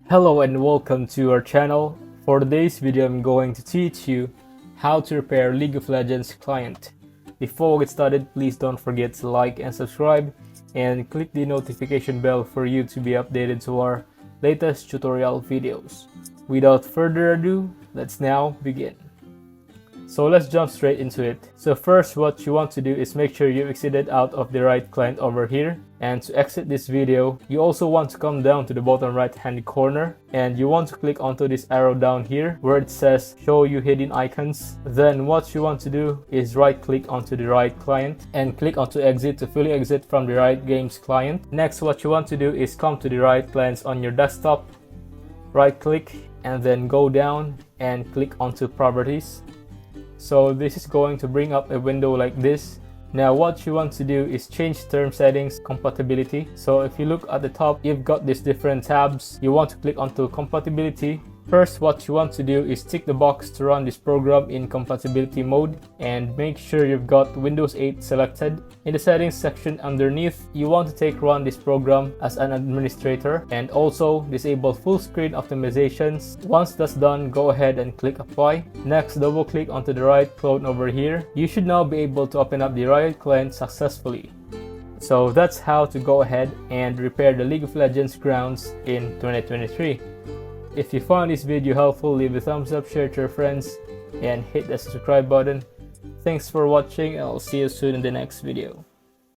Hello and welcome to our channel. For today's video, I'm going to teach you how to repair League of Legends client. Before we get started, please don't forget to like and subscribe and click the notification bell for you to be updated to our latest tutorial videos. Without further ado, let's now begin. So let's jump straight into it. So first, what you want to do is make sure you exited out of the right client over here. And to exit this video, you also want to come down to the bottom right hand corner and you want to click onto this arrow down here where it says show you hidden icons. Then what you want to do is right click onto the right client and click onto exit to fully exit from the right games client. Next, what you want to do is come to the right clients on your desktop, right click, and then go down and click onto properties. So this is going to bring up a window like this. Now what you want to do is change term settings compatibility. So if you look at the top, you've got these different tabs. You want to click onto compatibility. First, what you want to do is tick the box to run this program in compatibility mode and make sure you've got Windows 8 selected. In the settings section underneath, you want to run this program as an administrator and also disable full screen optimizations. Once that's done, go ahead and click apply. Next, double click onto the right clone over here. You should now be able to open up the Riot client successfully. So that's how to go ahead and repair the League of Legends grounds in 2023. If you found this video helpful, leave a thumbs up, share it to your friends, and hit the subscribe button. Thanks for watching, and I'll see you soon in the next video.